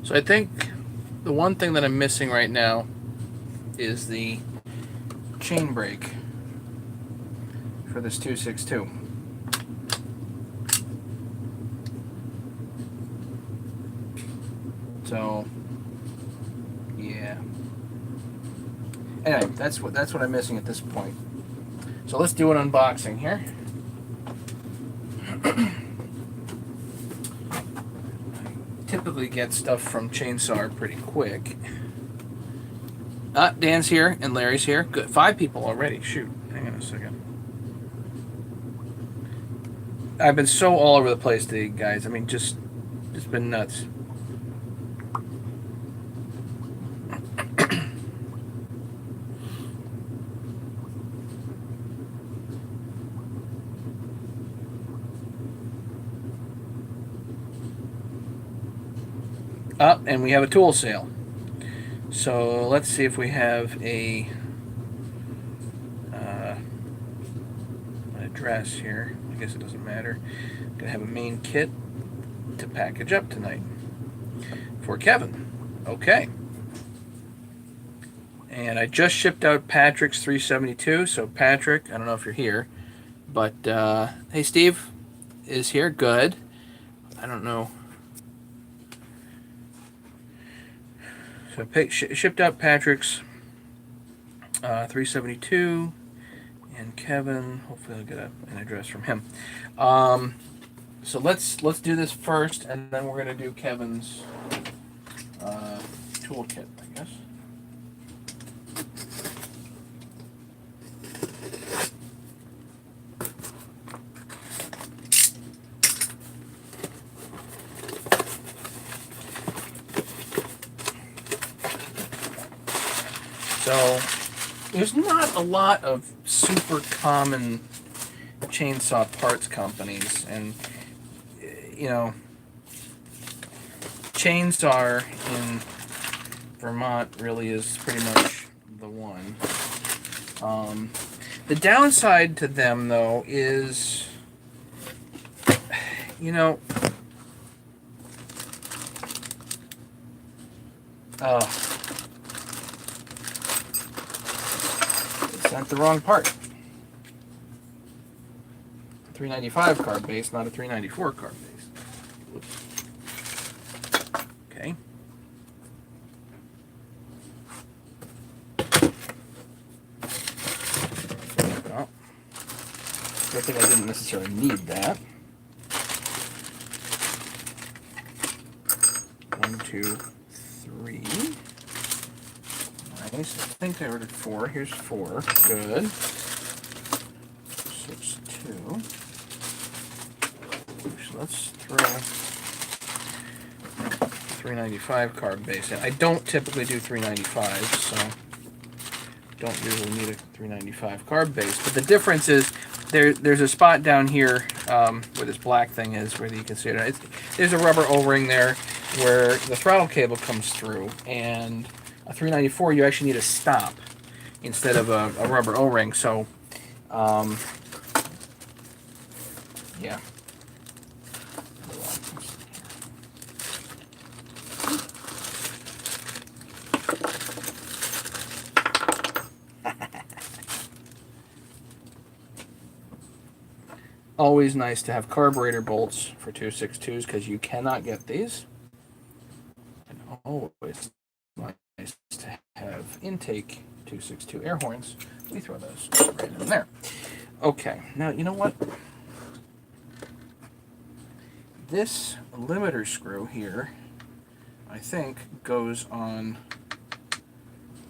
So I think the one thing that I'm missing right now is the chain brake for this 262. So yeah. Anyway, that's what I'm missing at this point. So let's do an unboxing here. Typically get stuff from Chainsaw pretty quick. Dan's here and Larry's here. Good. 5 people already. Shoot. Hang on a second. I've been so all over the place today, guys. I mean, just been nuts. And we have a tool sale. So let's see if we have an address here. I guess it doesn't matter. I'm gonna have a main kit to package up tonight for Kevin. Okay. And I just shipped out Patrick's 372. So Patrick, I don't know if you're here, but hey, Steve is here. Good. I don't know. So I shipped out Patrick's 372, and Kevin. Hopefully, I'll get an address from him. So let's do this first, and then we're gonna do Kevin's toolkit, I guess. So there's not a lot of super common chainsaw parts companies, and you know, Chainsaw in Vermont really is pretty much the one. The downside to them, though, is, you know, sent the wrong part. 395 carb base, not a 394 carb base. Whoops. Okay. Well, good thing I didn't necessarily need that. 1, 2, 3. Nice. I think I ordered 4. Here's 4. Good. 6, 2. So let's throw 395 carb base in. I don't typically do 395, so don't usually need a 395 carb base. But the difference is there's a spot down here where this black thing is, where you can see it. There's a rubber O-ring there where the throttle cable comes through, and a 394 you actually need a stop instead of a rubber O-ring. So yeah. Always nice to have carburetor bolts for 262s because you cannot get these. And always nice to have intake 262 air horns. We throw those right in there. Okay, now you know what? This limiter screw here, I think, goes on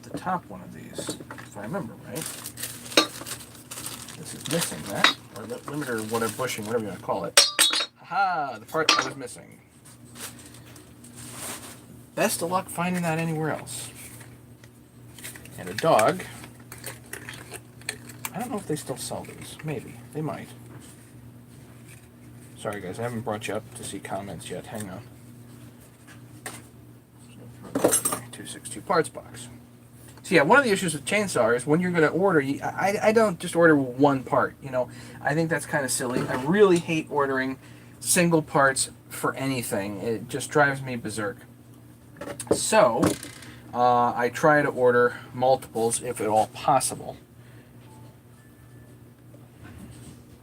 the top one of these, if I remember right. This is missing that, or limiter, whatever, bushing, whatever you want to call it. Aha, the part I was missing. Best of luck finding that anywhere else. And a dog. I don't know if they still sell these. Maybe. They might. Sorry guys, I haven't brought you up to see comments yet. Hang on. So throw that in my 262 parts box. So yeah, one of the issues with Chainsaw is when you're going to order, I don't just order one part. You know, I think that's kind of silly. I really hate ordering single parts for anything. It just drives me berserk. So I try to order multiples if at all possible.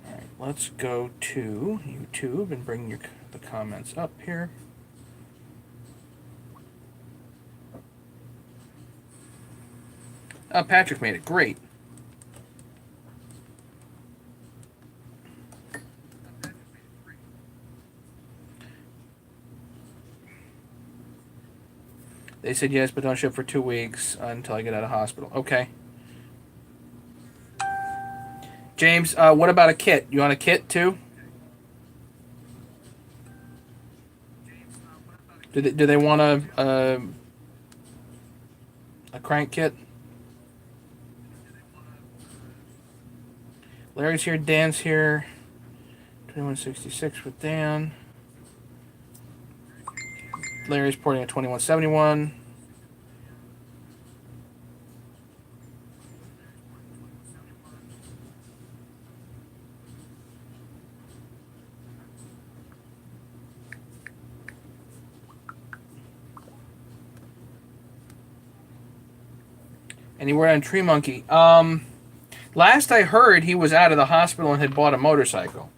All right, let's go to YouTube and bring the comments up here. Patrick made it. Great. They said yes, but don't ship for 2 weeks until I get out of hospital. Okay. James, what about a kit? You want a kit too? Do they want a crank kit? Larry's here. Dan's here. 2166 with Dan. Larry's porting at 2171. Any word on Tree Monkey? Last I heard, he was out of the hospital and had bought a motorcycle.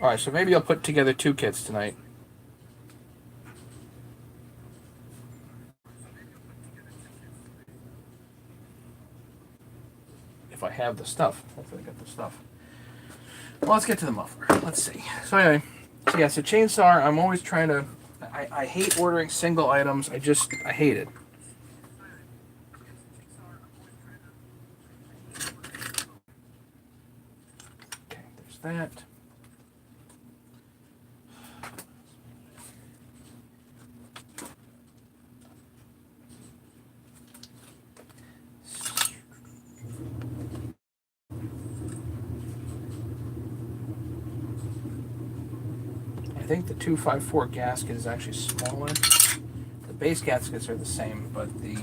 Alright, so maybe I'll put together 2 kits tonight. If I have the stuff. Hopefully I got the stuff. Well, let's get to the muffler. Let's see. So anyway, so chainsaw, I'm always trying to... I hate ordering single items. I hate it. Okay, there's that. I think the 254 gasket is actually smaller. The base gaskets are the same, but the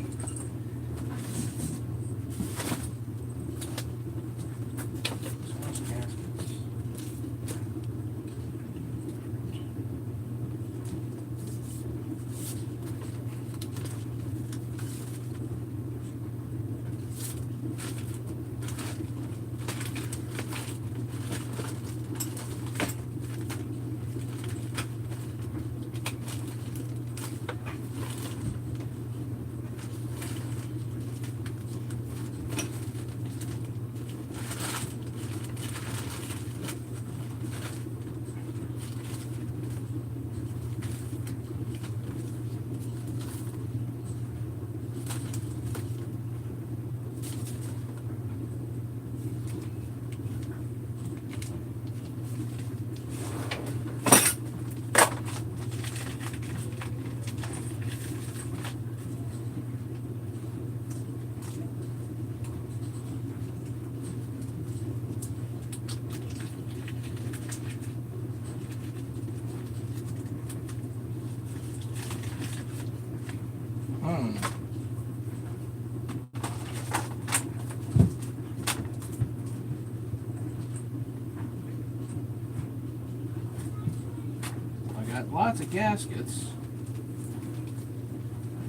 lots of gaskets.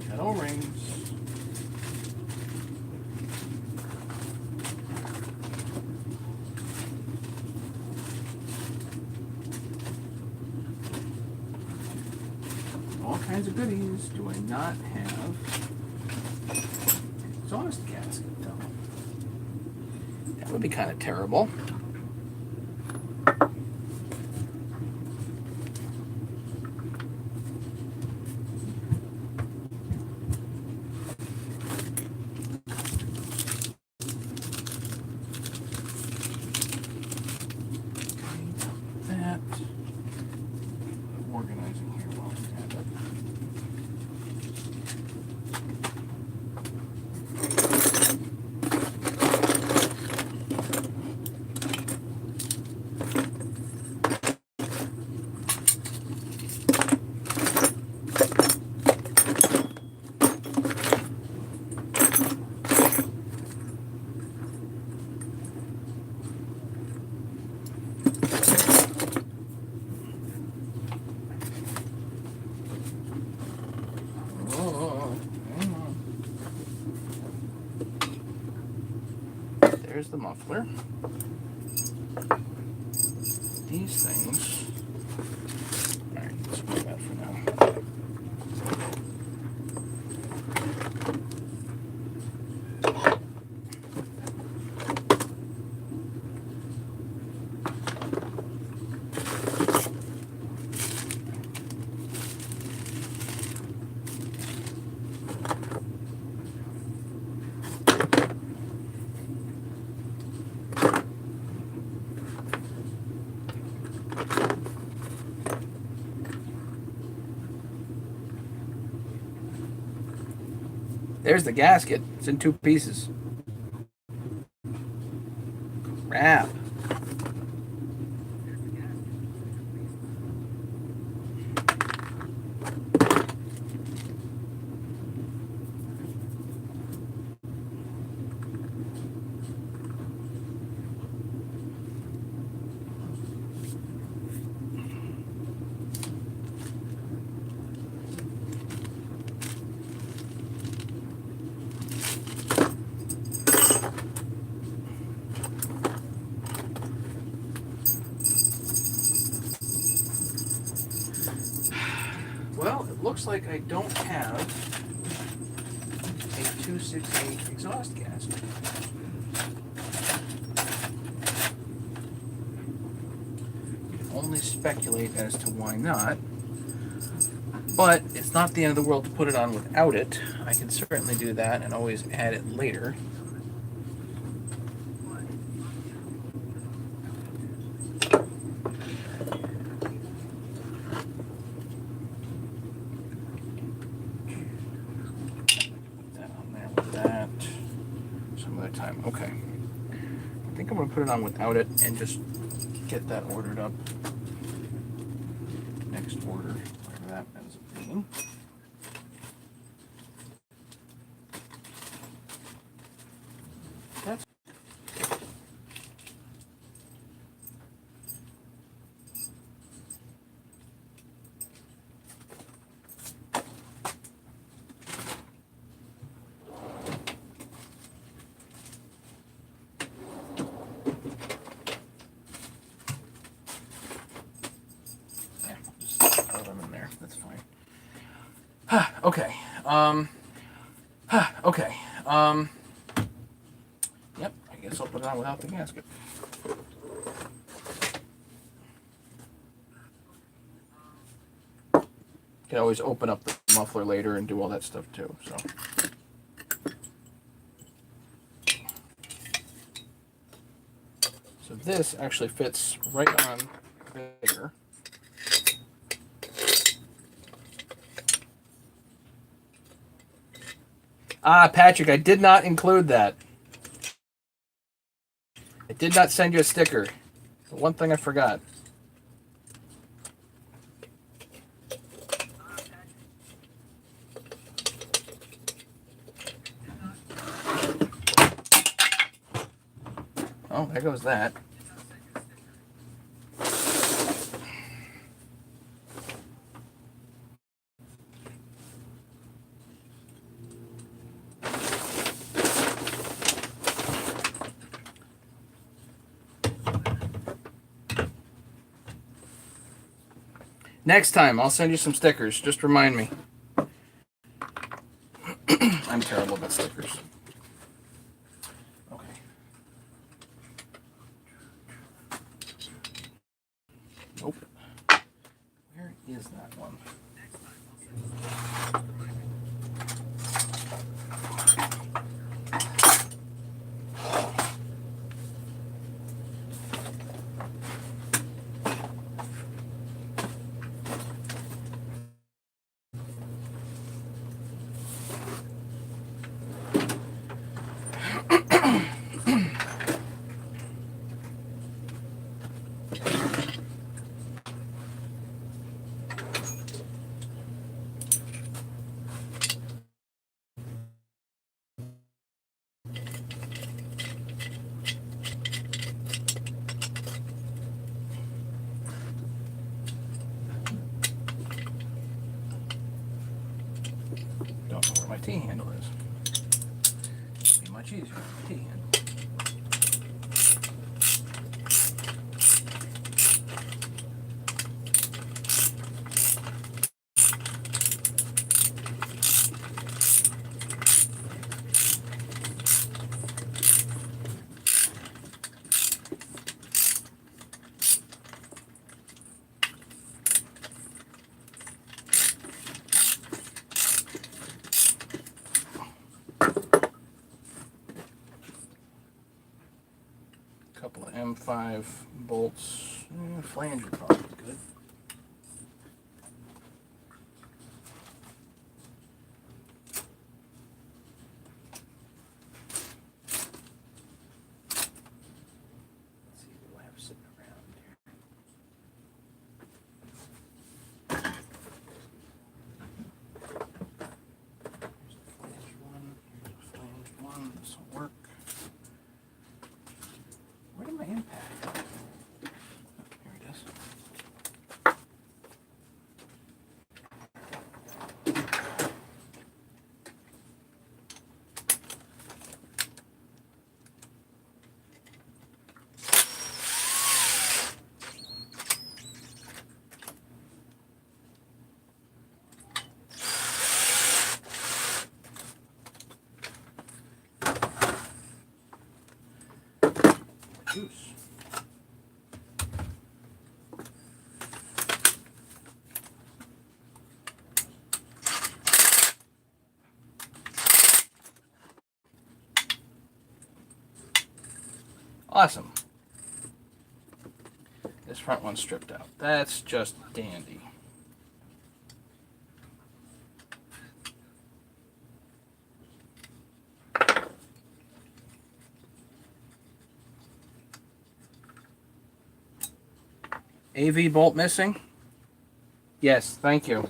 Got O-rings. All kinds of goodies. Do I not have exhaust gasket though? That would be kind of terrible. there's the muffler. These things. All right, let's move that for now. There's the gasket. It's in 2 pieces. Crap. Well, it looks like I don't have a 268 exhaust gasket. You can only speculate as to why not, but it's not the end of the world to put it on without it. I can certainly do that and always add it later. Okay, I think I'm going to put it on without it and just get that ordered up. Next order, whatever that ends up being. That's That's fine. Okay. Okay. Yep. I guess I'll put it on without the gasket. Can always open up the muffler later and do all that stuff too. So this actually fits right on there. Ah, Patrick, I did not include that. I did not send you a sticker. The one thing I forgot. Oh, there goes that. Next time, I'll send you some stickers. Just remind me. I'm terrible about stickers. Okay. Nope. Where is that one? Don't know where my T-handle is. It'd be much easier with the T-handle. 5 bolts. Flange are probably good. Juice. Awesome. This front one's stripped out. That's just dandy. AV bolt missing? Yes, thank you.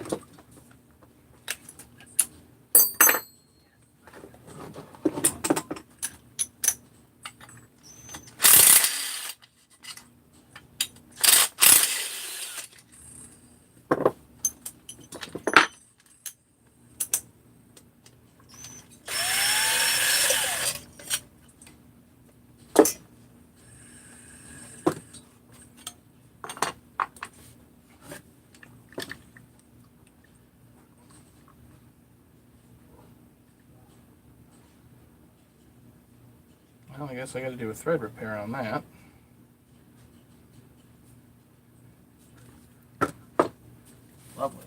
Well, I guess I got to do a thread repair on that. Lovely.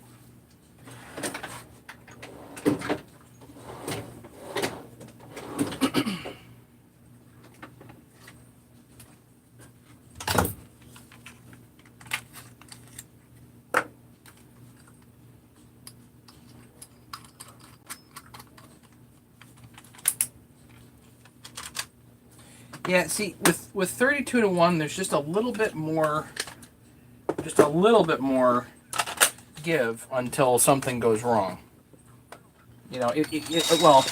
Yeah, see, with 32 to 1, there's just a little bit more give until something goes wrong. You know, well,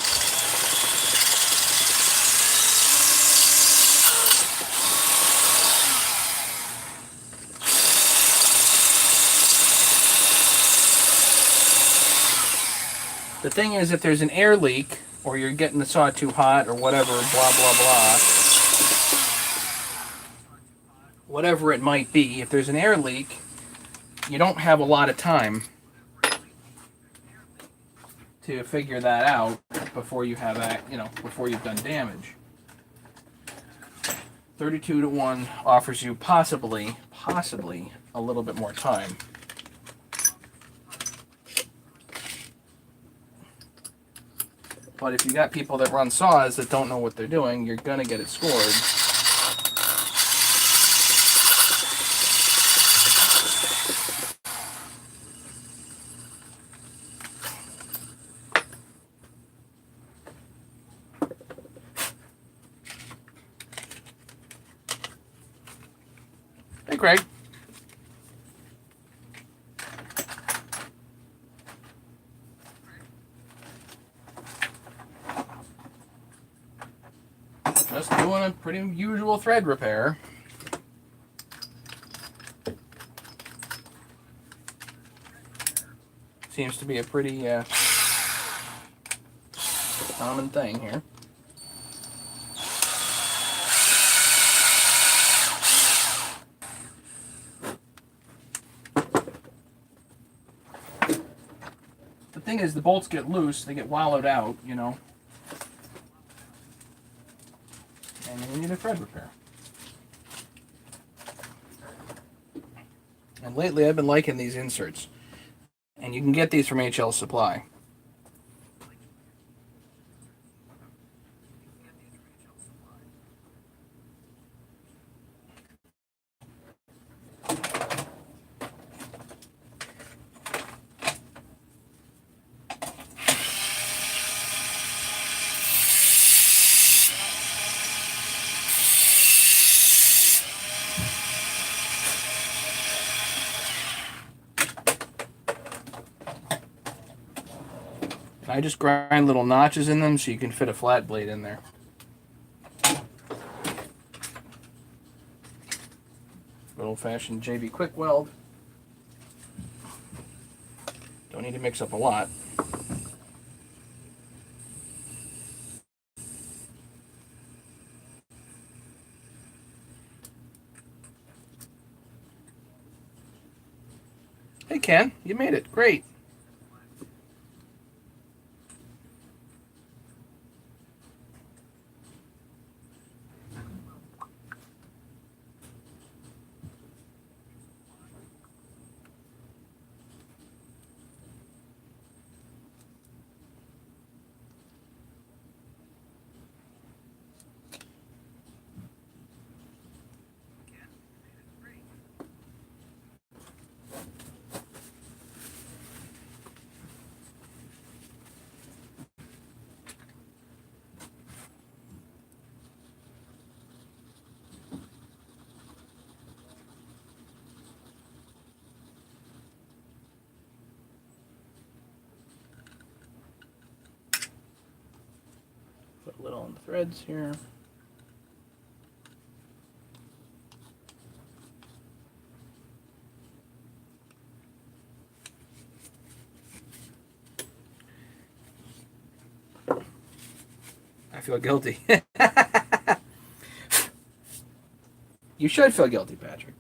the thing is, if there's an air leak, or you're getting the saw too hot, or whatever, blah, blah, blah, whatever it might be, if there's an air leak, you don't have a lot of time to figure that out before you have, before you've done damage. 32 to 1 offers you possibly a little bit more time. But if you got people that run saws that don't know what they're doing, you're gonna get it scored. Hey, Craig. Just doing a pretty usual thread repair. Seems to be a pretty common thing here. The thing is, the bolts get loose, they get wallowed out, you know. And you need a thread repair. And lately I've been liking these inserts. And you can get these from HL Supply. And I just grind little notches in them so you can fit a flat blade in there. Good old-fashioned JB quick weld. Don't need to mix up a lot. Hey Ken, you made it. Great. Put a little on the threads here. I feel guilty. You should feel guilty, Patrick.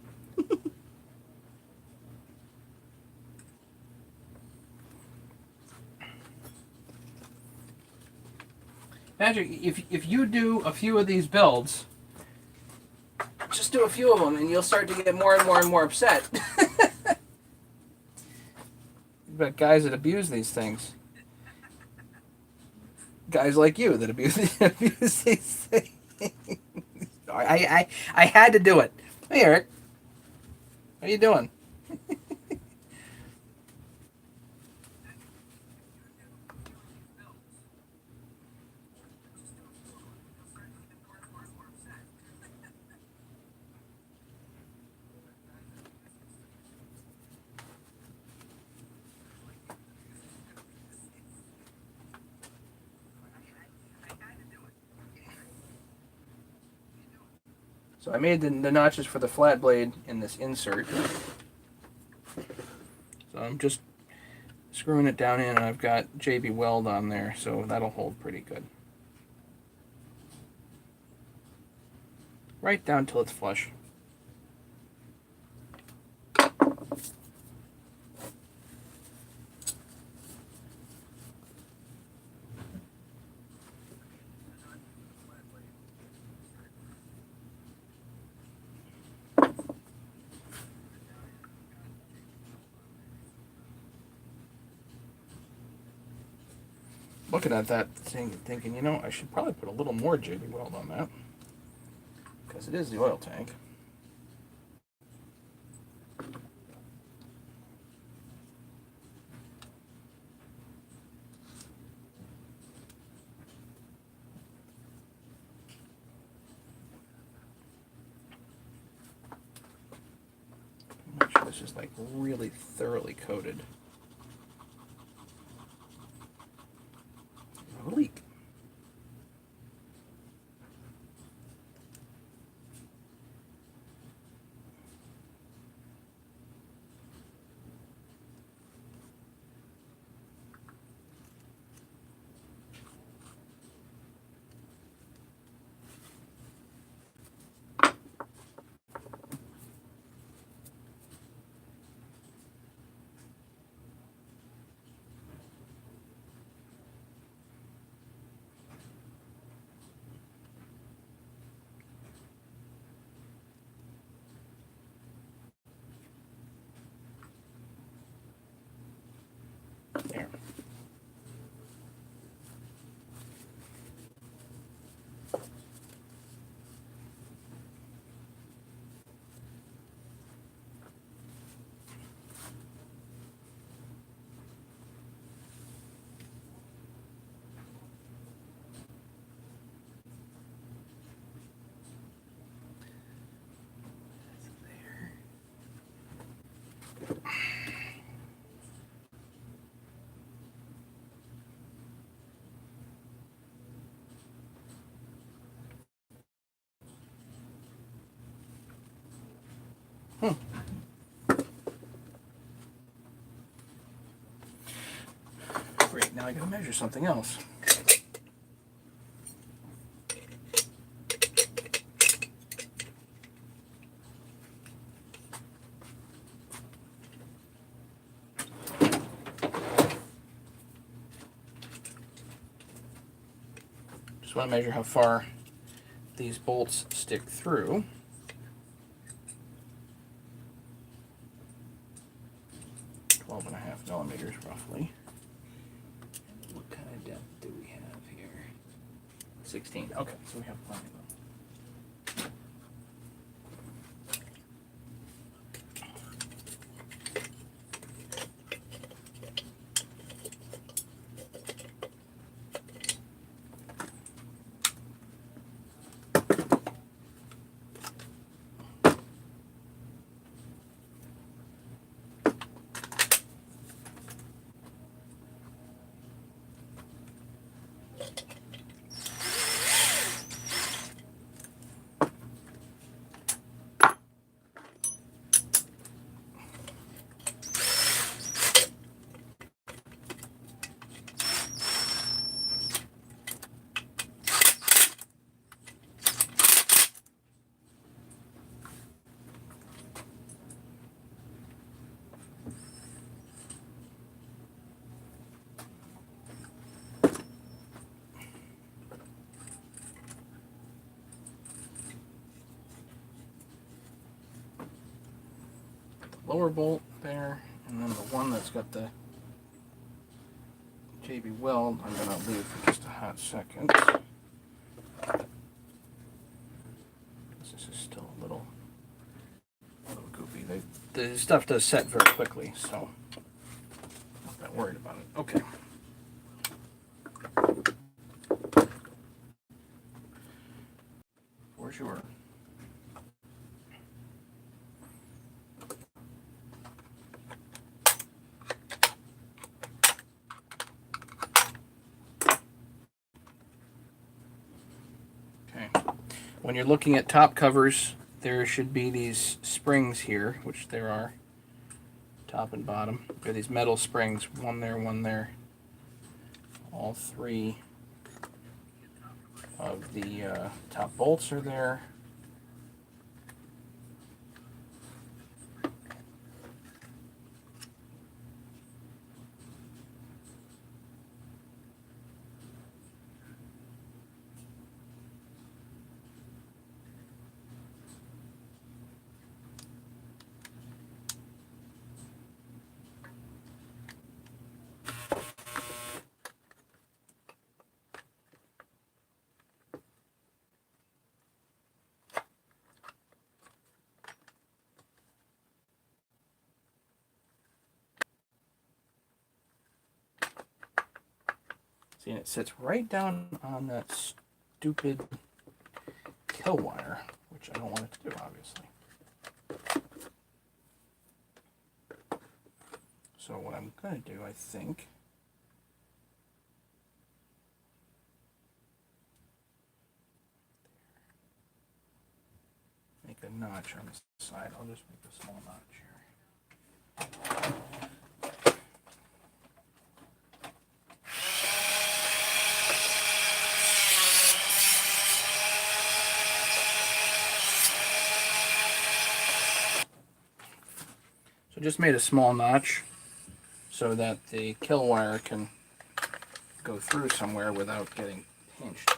Patrick, if you do a few of these builds, just do a few of them and you'll start to get more and more and more upset. But guys that abuse these things. Guys like you that abuse these things. I had to do it. Hey Eric. How you doing? So I made the notches for the flat blade in this insert. So I'm just screwing it down in, and I've got JB Weld on there, so that'll hold pretty good. Right down till it's flush. Looking at that thing and thinking, you know, I should probably put a little more JB Weld on that, because it is the oil tank. Make sure this is like really thoroughly coated. No leak. Now I gotta measure something else. Just want to measure how far these bolts stick through. $12.5 roughly. What kind of depth do we have here? 16. Okay, so we have plenty of them. Lower bolt there, and then the one that's got the JB weld, I'm going to leave for just a hot second. This is still a little goopy. The stuff does set very quickly, so not that worried about it. Okay. For sure. When you're looking at top covers, there should be these springs here, which there are, top and bottom. There are these metal springs, one there. All three of the top bolts are there. See, and it sits right down on that stupid kill wire, which I don't want it to do, obviously. So what I'm going to do, I think, make a notch on the side. I'll just make a small notch here. So just made a small notch so that the kill wire can go through somewhere without getting pinched.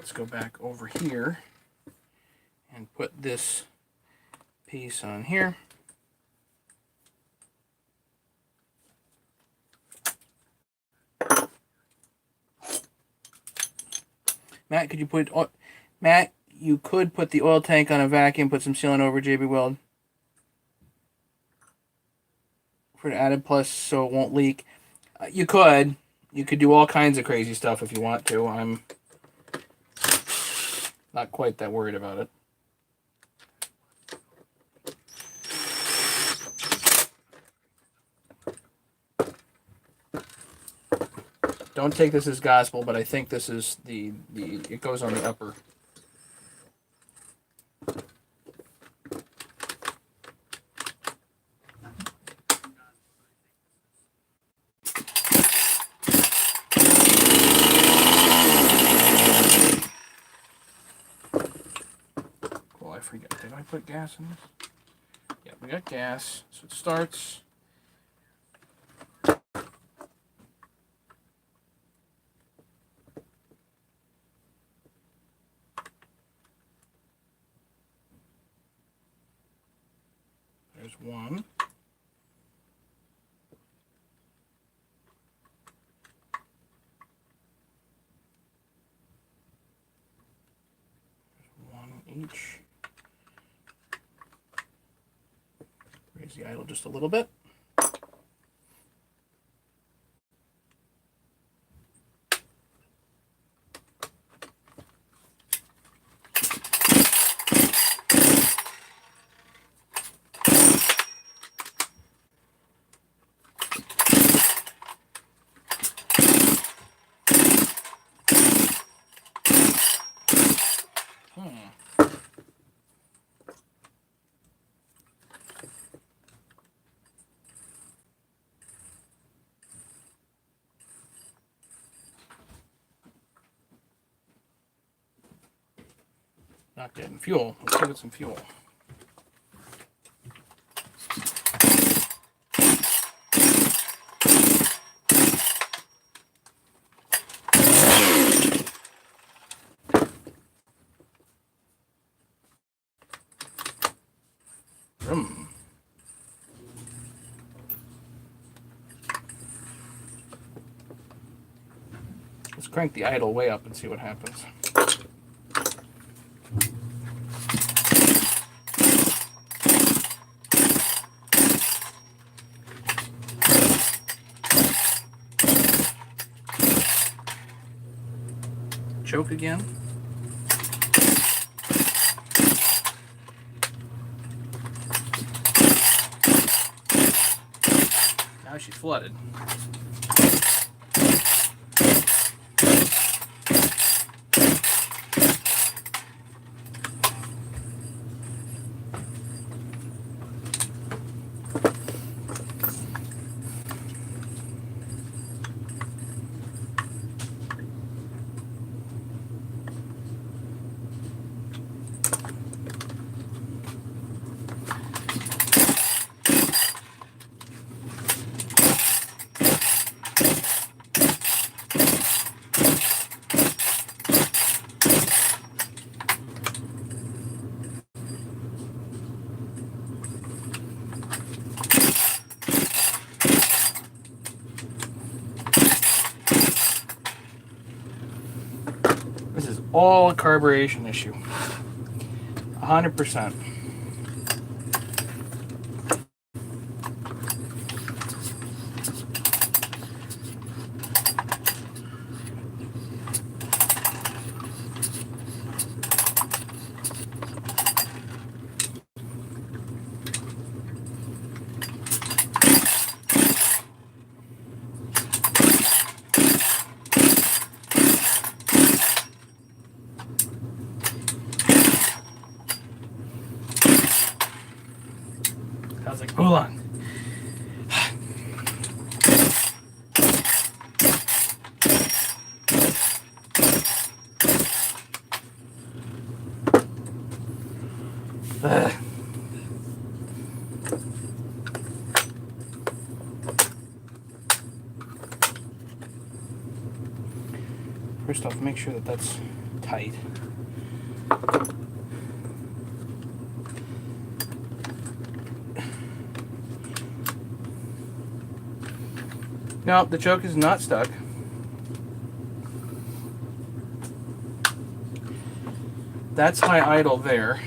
let's go back over here and put this piece on here. Matt, could you put Matt? You could put the oil tank on a vacuum, put some sealant over, JB Weld, for an added plus so it won't leak. You could do all kinds of crazy stuff if you want to. I'm not quite that worried about it. Don't take this as gospel, but I think this is it goes on the upper. Cool, I forget. Did I put gas in this? Yeah, we got gas. So it starts. There's one. There's one each. Raise the idle just a little bit. Not getting fuel. Let's give it some fuel. Let's crank the idle way up and see what happens. Choke again. Now she's flooded. This is all a carburation issue. 100%. I was like, hold on. First off, make sure that that's tight. No, the choke is not stuck. That's high idle there.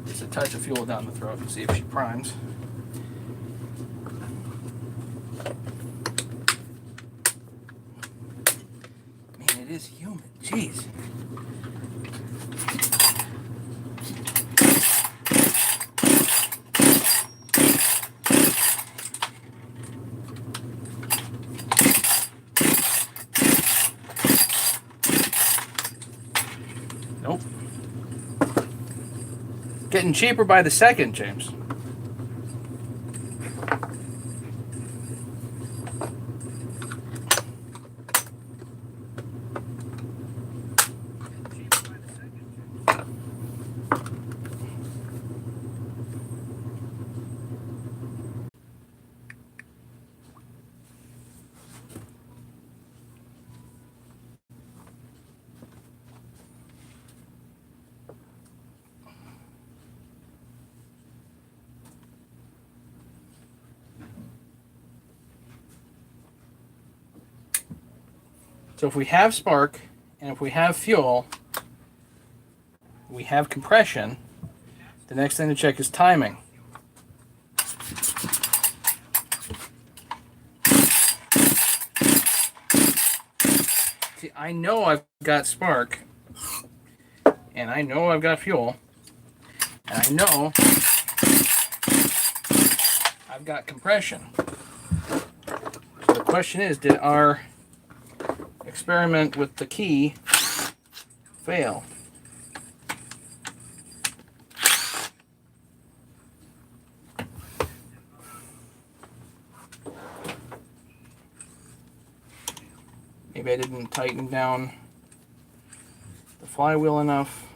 Just a touch of fuel down the throat and see if she primes. Man, it is humid. Jeez. Nope. Getting cheaper by the second, James. So if we have spark and if we have fuel, we have compression. The next thing to check is timing. See, I know I've got spark, and I know I've got fuel, and I know I've got compression. So the question is, did our experiment with the key fail? Maybe I didn't tighten down the flywheel enough.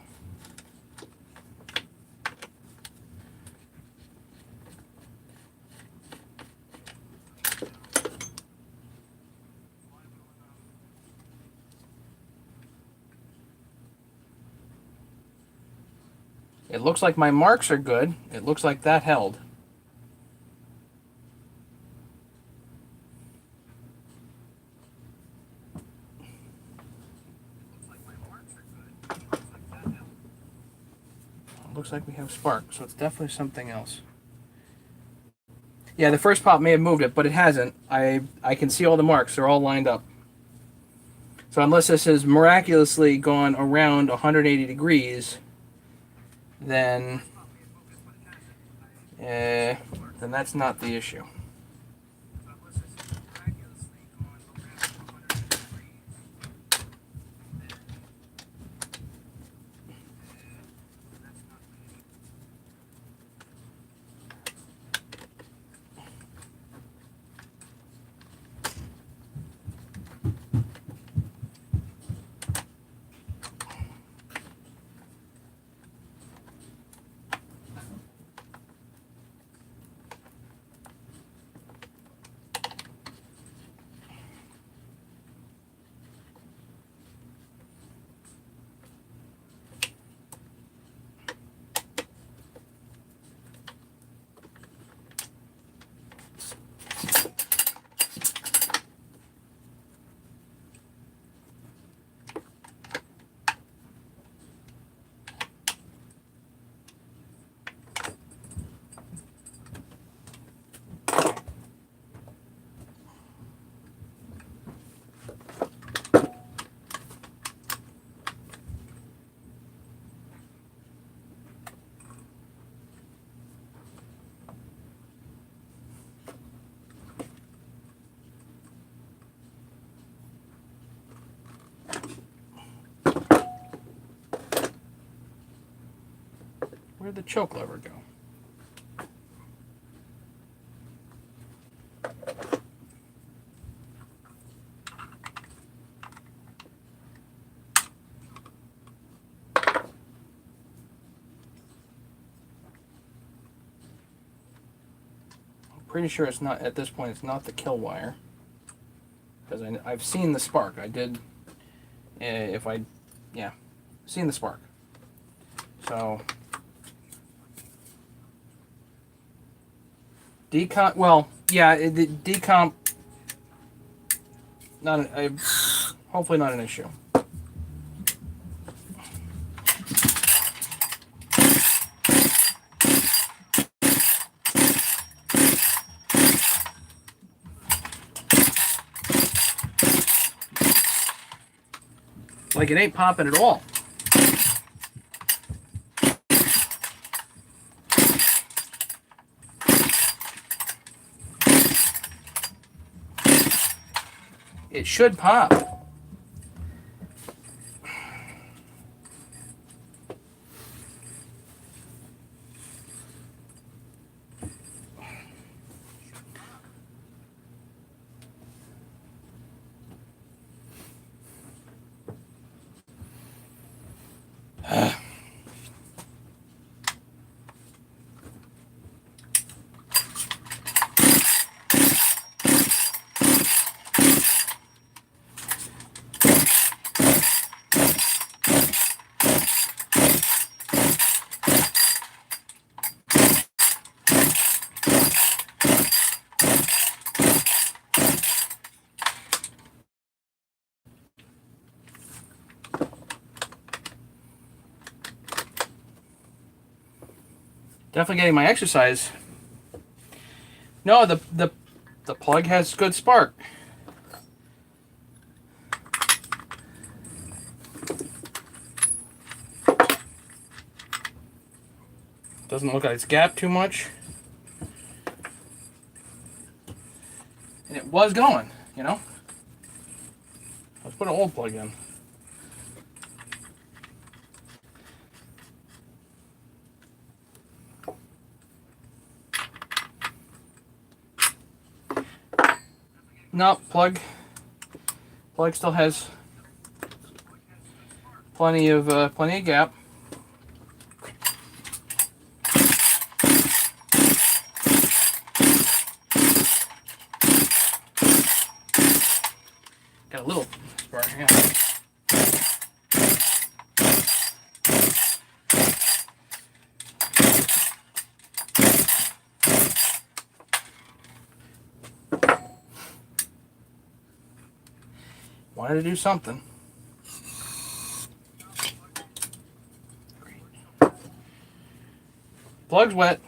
It looks like my marks are good. It looks like that held. Looks like we have spark, so it's definitely something else. Yeah, the first pop may have moved it, but it hasn't. I can see all the marks. They're all lined up. So unless this has miraculously gone around 180 degrees, then that's not the issue. Where'd the choke lever go? Pretty sure it's not, at this point, it's not the kill wire. Because I've seen the spark. I did, yeah, seen the spark. So, decomp, well, yeah, the decomp, hopefully not an issue. Like, it ain't popping at all. It should pop. Definitely getting my exercise. No, the plug has good spark. Doesn't look like it's gapped too much. And it was going, you know? Let's put an old plug in. No, plug still has plenty of gap. Got a little spark, yeah. Wanted to do something. Plug's wet.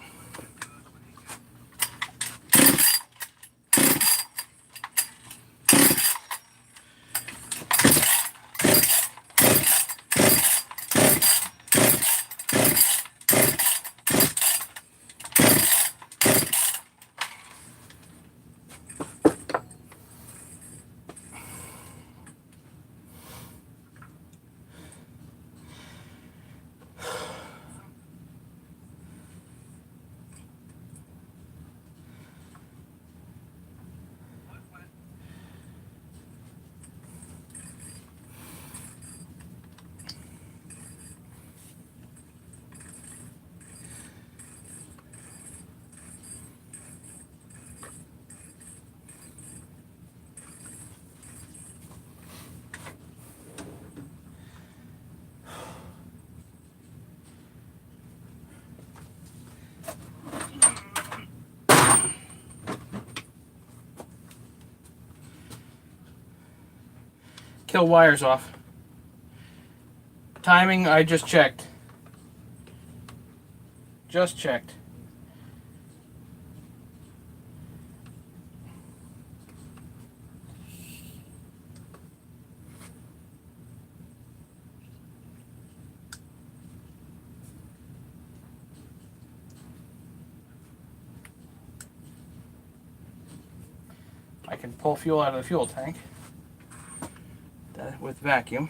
Kill wires off. Timing, I just checked. Just checked. I can pull fuel out of the fuel tank with vacuum.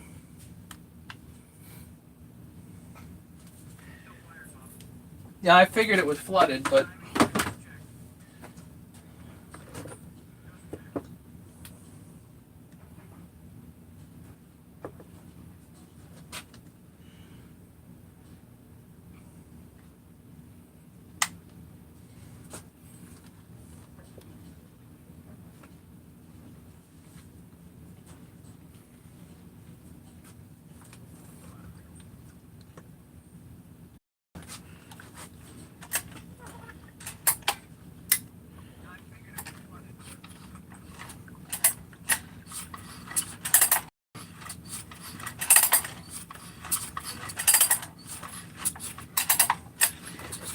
Yeah, I figured it was flooded, but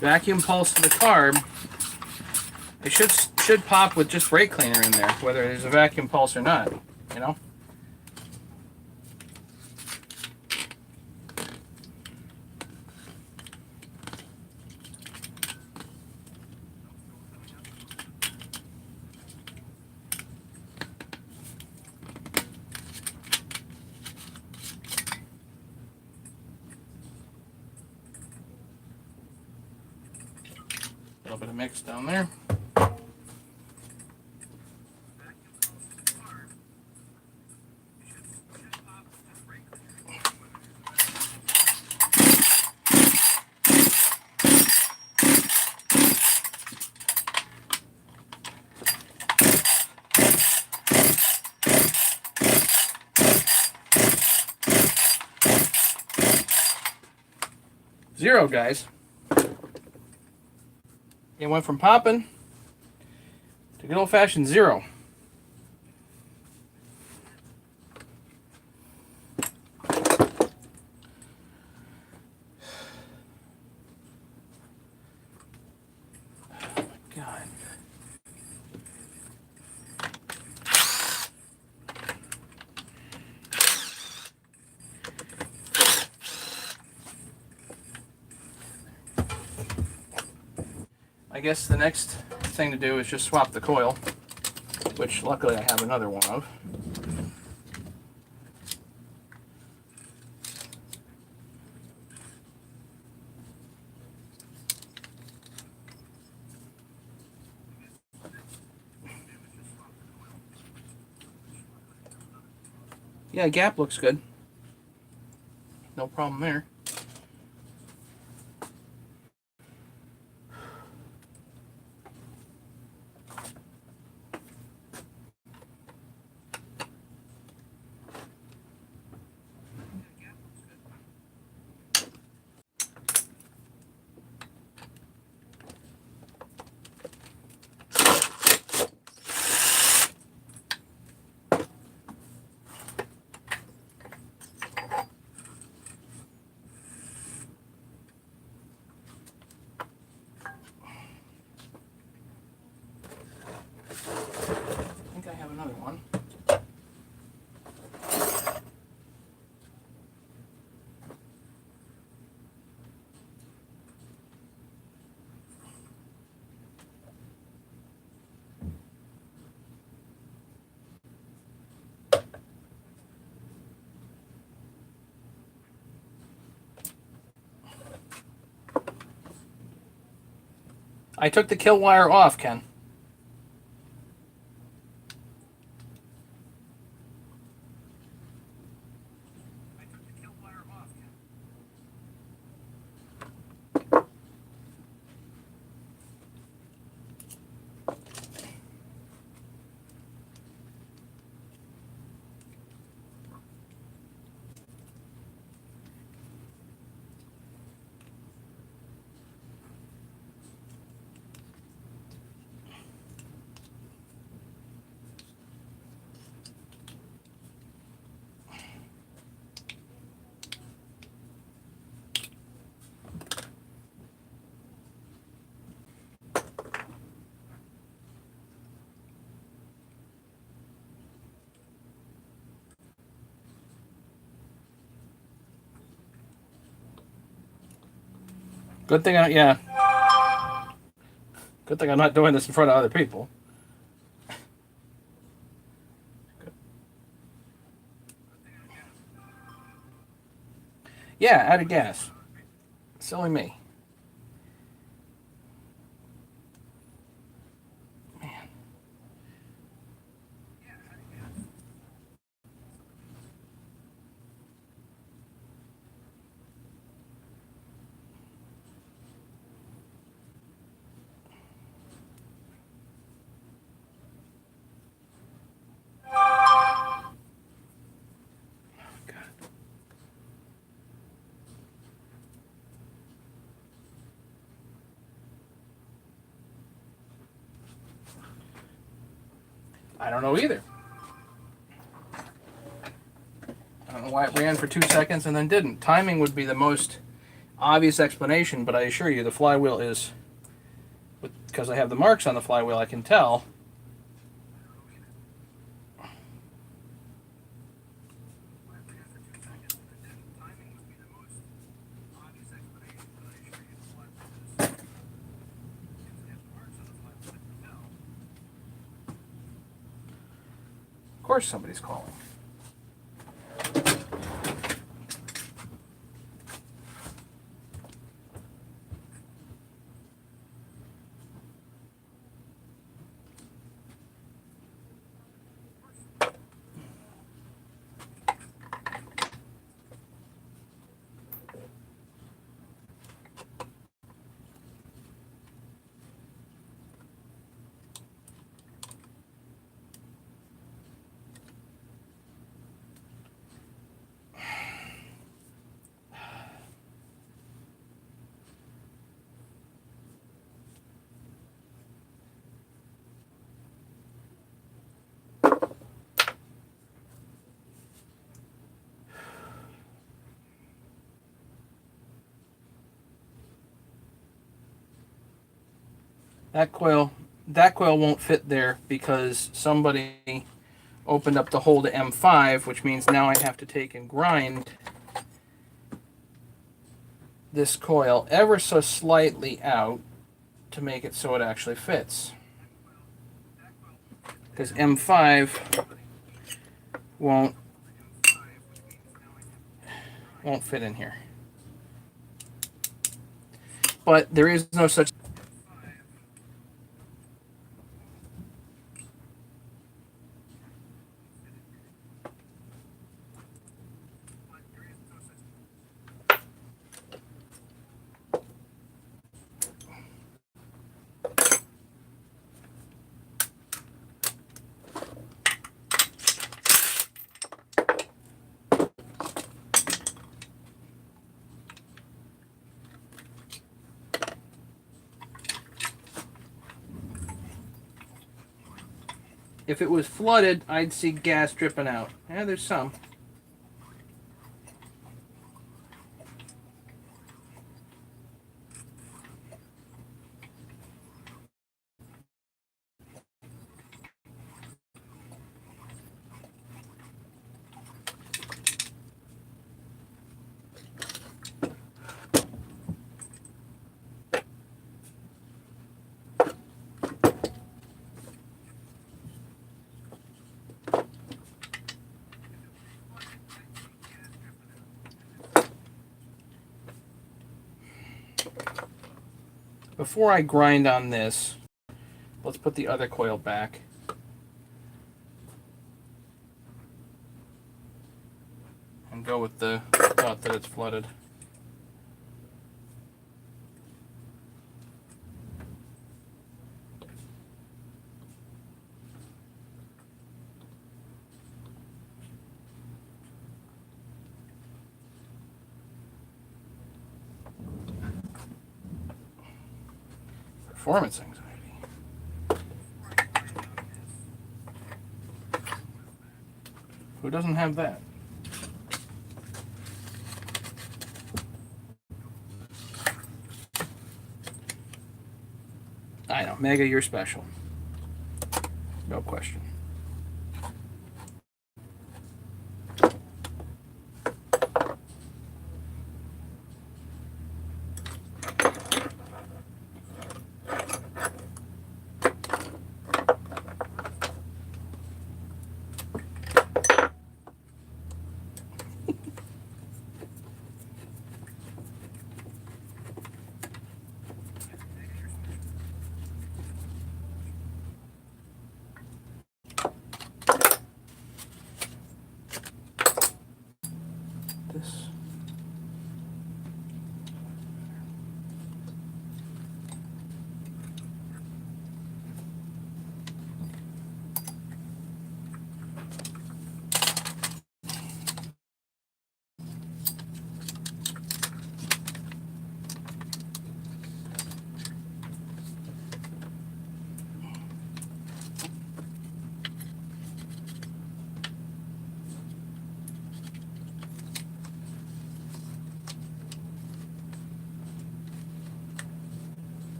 vacuum pulse to the carb. It should pop with just brake cleaner in there, whether there's a vacuum pulse or not. You know. A little bit of mix down there. Zero, guys. It went from popping to good old-fashioned zero. God. I guess the next thing to do is just swap the coil, which luckily I have another one of. Yeah, gap looks good. No problem there. I think I have another one. I took the kill wire off, Ken. Good thing yeah. Good thing I'm not doing this in front of other people. Yeah, out of gas. Silly me. I don't know either. I don't know why it ran for 2 seconds and then didn't. Timing would be the most obvious explanation, but I assure you the flywheel is, because I have the marks on the flywheel, I can tell. Of course somebody's calling. That coil won't fit there because somebody opened up the hole to M5, which means now I have to take and grind this coil ever so slightly out to make it so it actually fits. Because M5 won't fit in here. But there is no such if it was flooded, I'd see gas dripping out. Yeah, there's some. Before I grind on this, let's put the other coil back. And go with the thought that it's flooded. Performance anxiety. Who doesn't have that? I know, Mega, you're special. No question. This.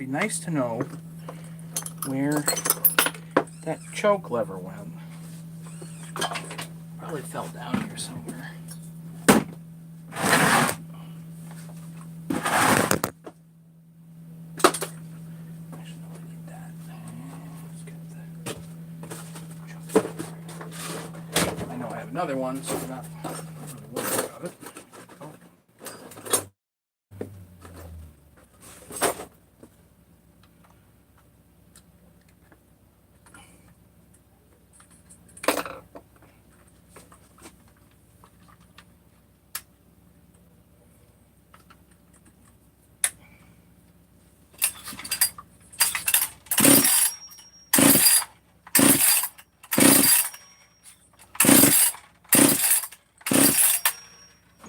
nice to know where that choke lever went. Probably fell down here somewhere. I know I have another one, so I'm not really worried about it.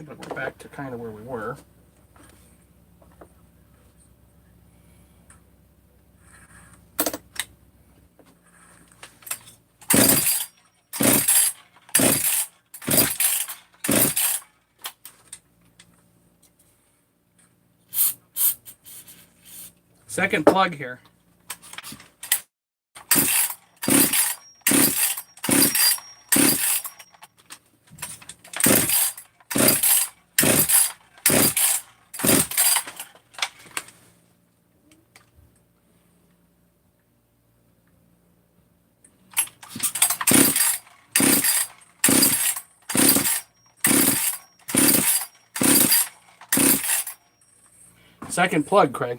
But we're back to kind of where we were. Second plug here. Second plug, Craig.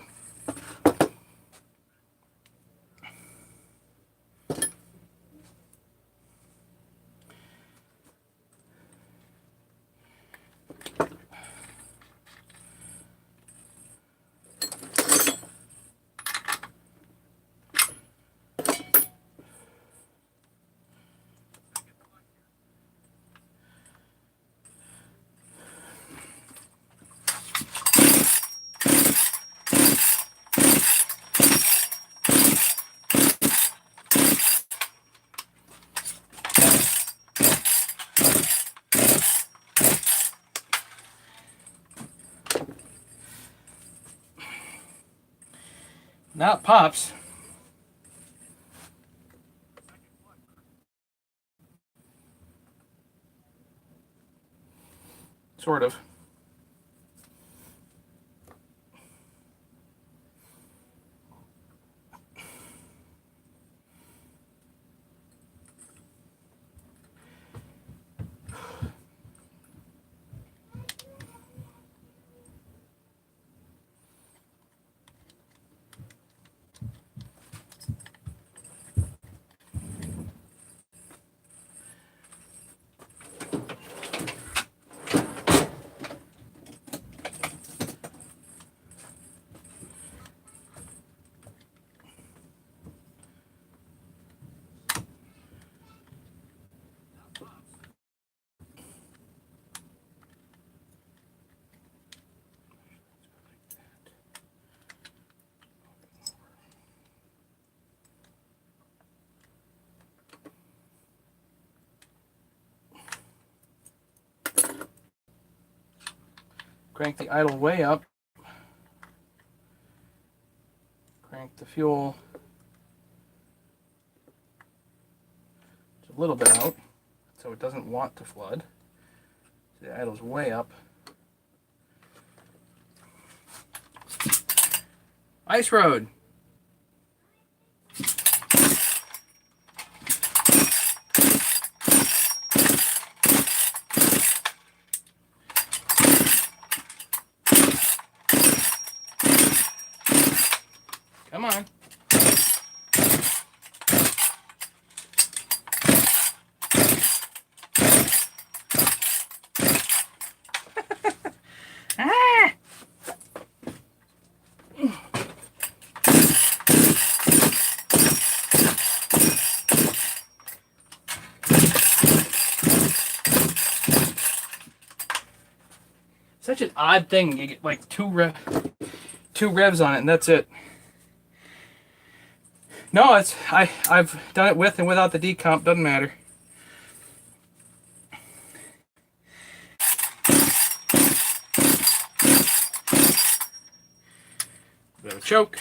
Now it pops. Sort of. Crank the idle way up. Crank the fuel a little bit out so it doesn't want to flood. So the idle's way up. Ice road. Come on. Ah! Such an odd thing. You get like two revs on it, and that's it. No, it's I've done it with and without the decomp. Doesn't matter. Bit of a choke.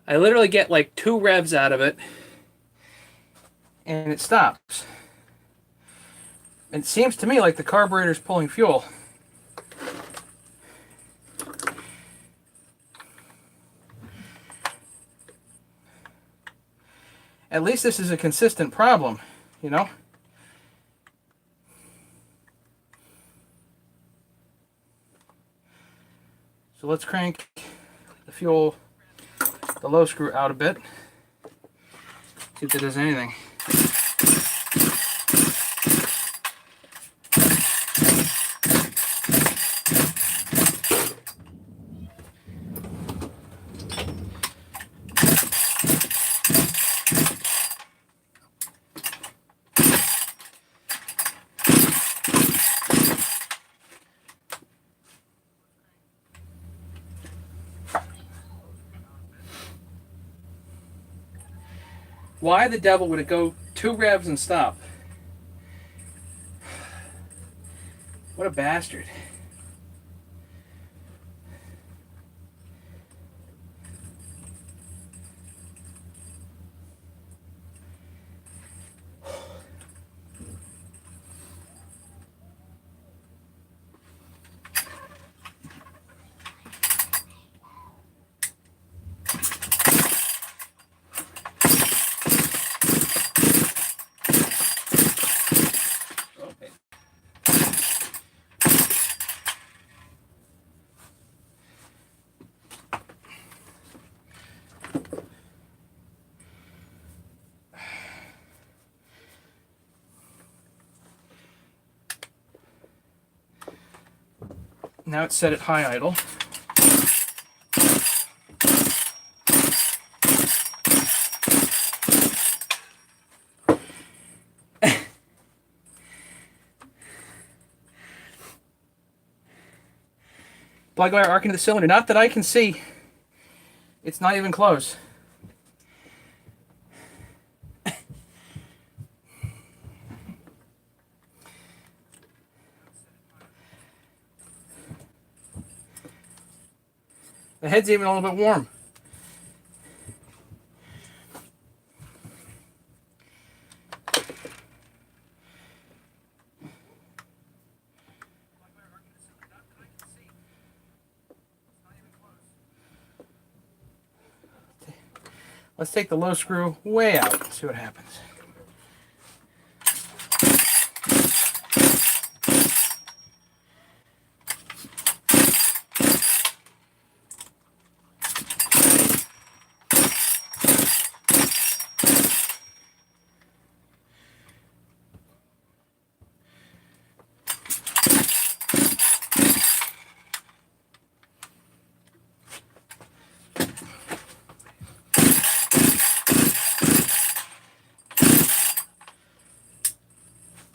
I literally get like 2 revs out of it, and it stops. It seems to me like the carburetor's pulling fuel. At least this is a consistent problem, you know? So let's crank the fuel, the low screw out a bit. See if that does anything. Why the devil would it go 2 revs and stop? What a bastard. Now it's set at high idle. Plug wire arc into the cylinder. Not that I can see. It's not even close. The head's even a little bit warm. Let's take the low screw way out and see what happens.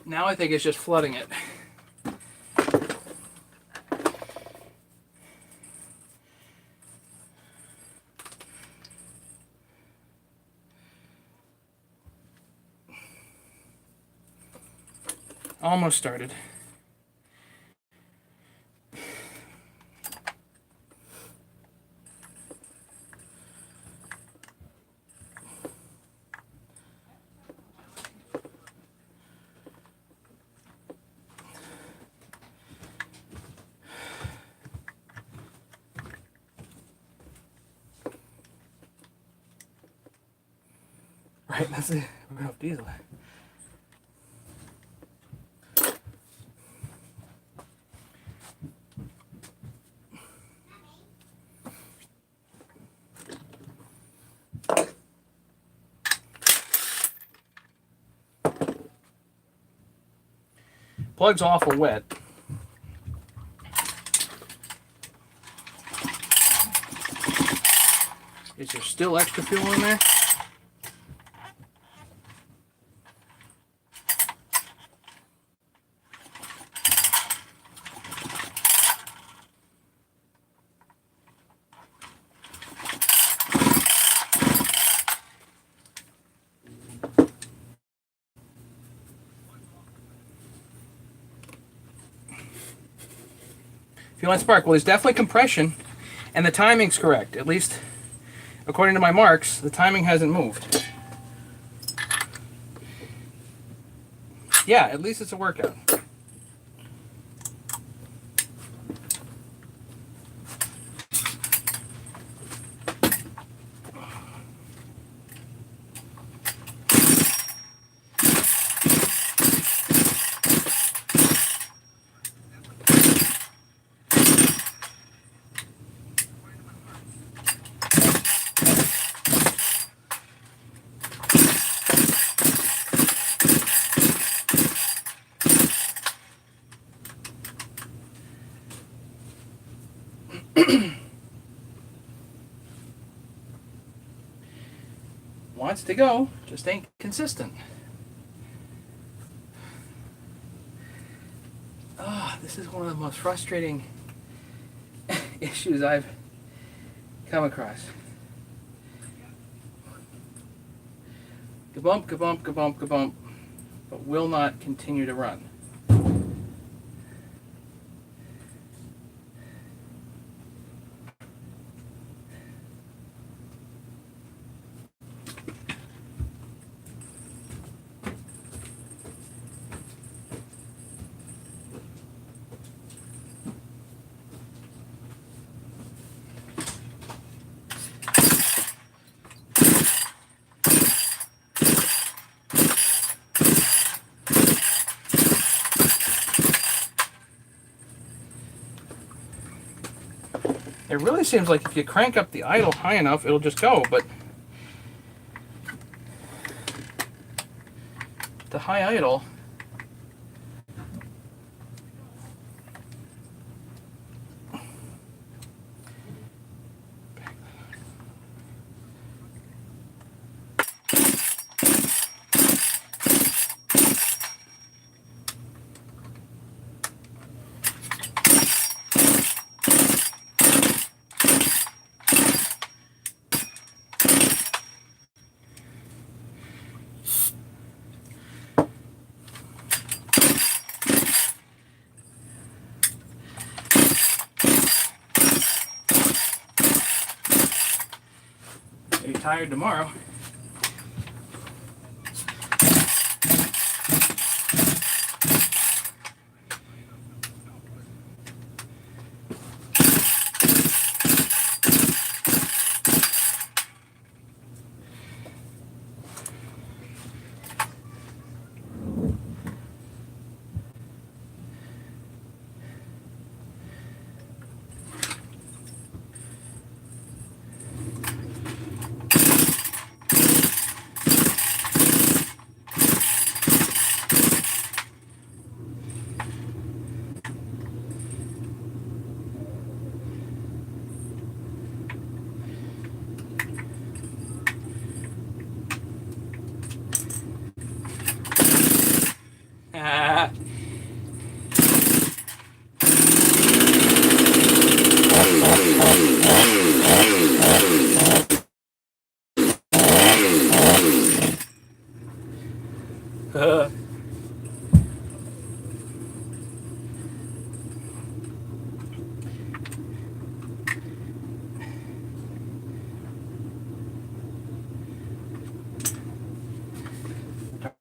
Now I think it's just flooding it. Almost started. Right, that's it. We're going off diesel. Plug's awful wet. Is there still extra fuel in there? Feeling spark. Well, there's definitely compression, and the timing's correct. At least, according to my marks, the timing hasn't moved. Yeah, at least it's a workout. Wants to go, just ain't consistent. Ah, this is one of the most frustrating issues I've come across. Kabump, kabump, kabump, kabump, but will not continue to run. It really seems like if you crank up the idle high enough, it'll just go, but the high idle, you're tired tomorrow.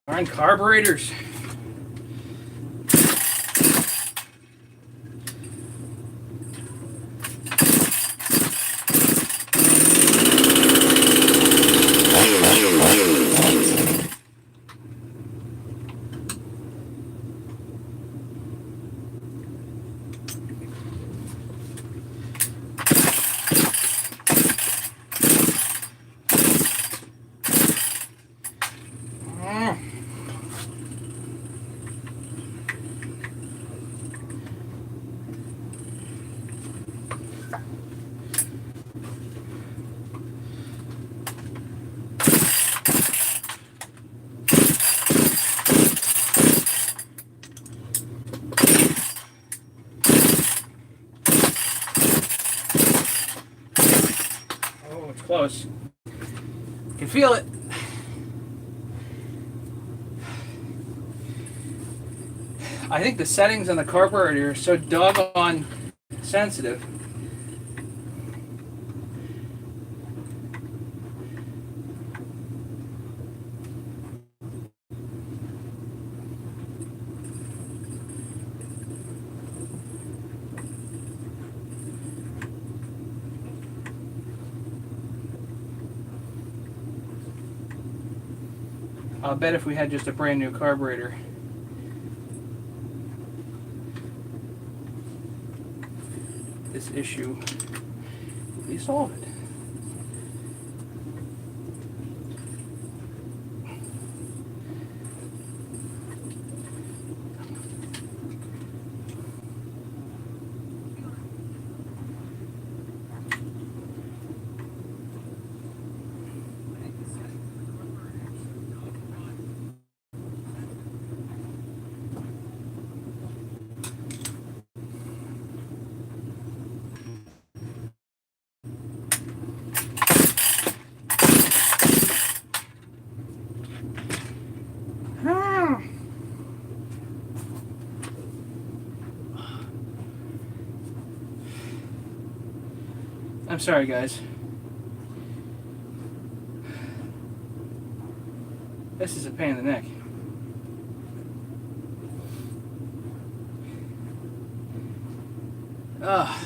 Darn carburetors. It's close. You can feel it. I think the settings on the carburetor are so doggone sensitive. I'll bet if we had just a brand new carburetor, this issue would be solved. I'm sorry, guys. This is a pain in the neck. Ugh.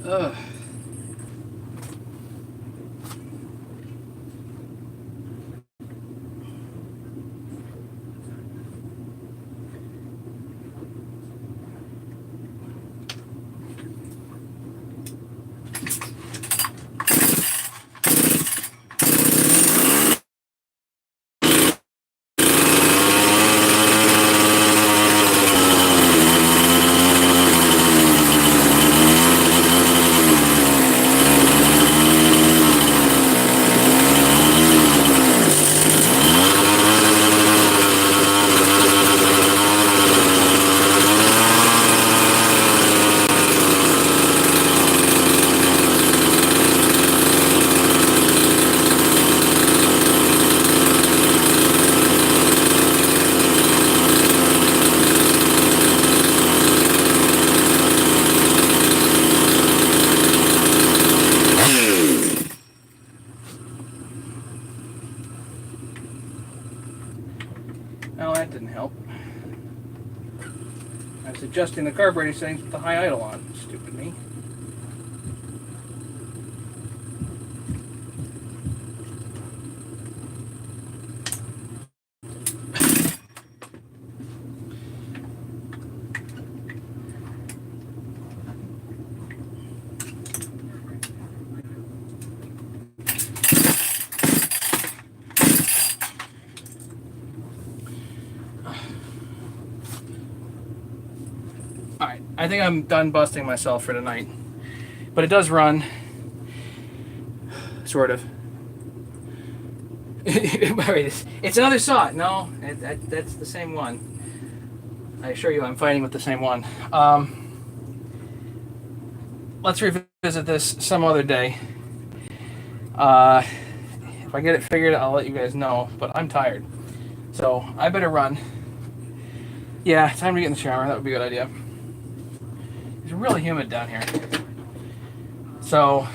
Ugh. Well, that didn't help. I was adjusting the carburetor settings with the high idle on. Stupid me. Alright, I think I'm done busting myself for tonight. But it does run. Sort of. It's another saw. No, that's the same one. I assure you I'm fighting with the same one. Let's revisit this some other day. If I get it figured, I'll let you guys know. But I'm tired. So I better run. Yeah, time to get in the shower. That would be a good idea. It's really humid down here. So,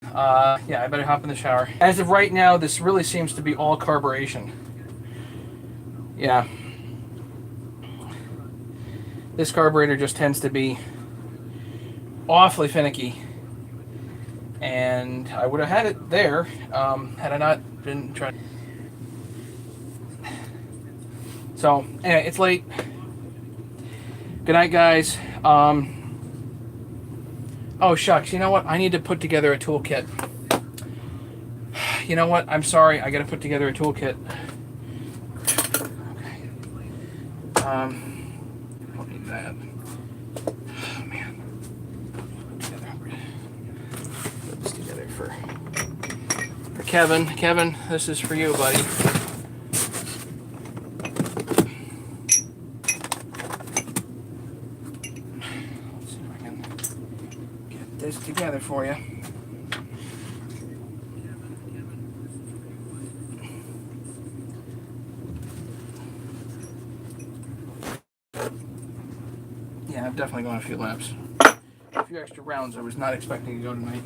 yeah, I better hop in the shower. As of right now, this really seems to be all carburation. Yeah. This carburetor just tends to be awfully finicky. And I would have had it there had I not been trying. So, anyway, it's late. Good night, guys. Oh, shucks. You know what? I need to put together a toolkit. You know what? I'm sorry. I got to put together a toolkit. Okay. Don't need that. Oh, man. Put this together for Kevin. Kevin, this is for you, buddy. This together for you. Yeah, I'm definitely going a few laps. few extra rounds I was not expecting to go tonight.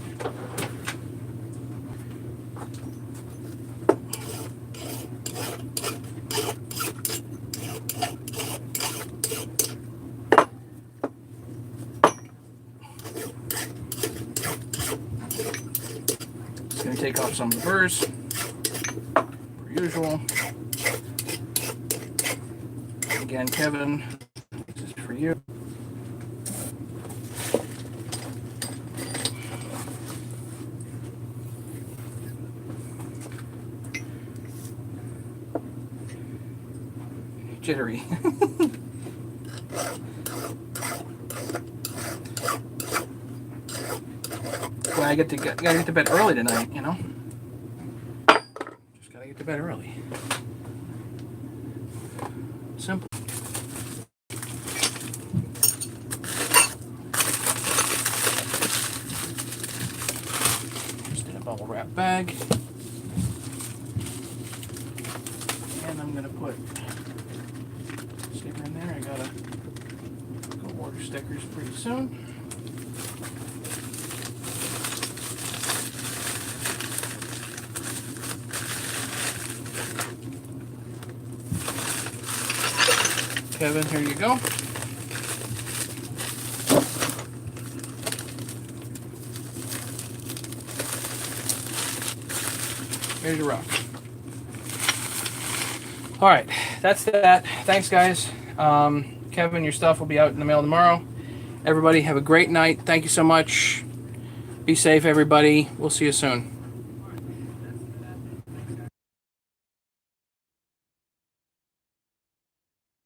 Just going to take off some of the burrs, per usual. Again, Kevin, this is for you. Jittery. Well, I gotta get to bed early tonight, you know. Just gotta get to bed early. Simple. Just in a bubble wrap bag, and I'm gonna put sticker in there. I gotta go order stickers pretty soon. Kevin, here you go. Here's your rock. All right, that's that. Thanks, guys. Kevin, your stuff will be out in the mail tomorrow. Everybody have a great night. Thank you so much. Be safe, everybody. We'll see you soon.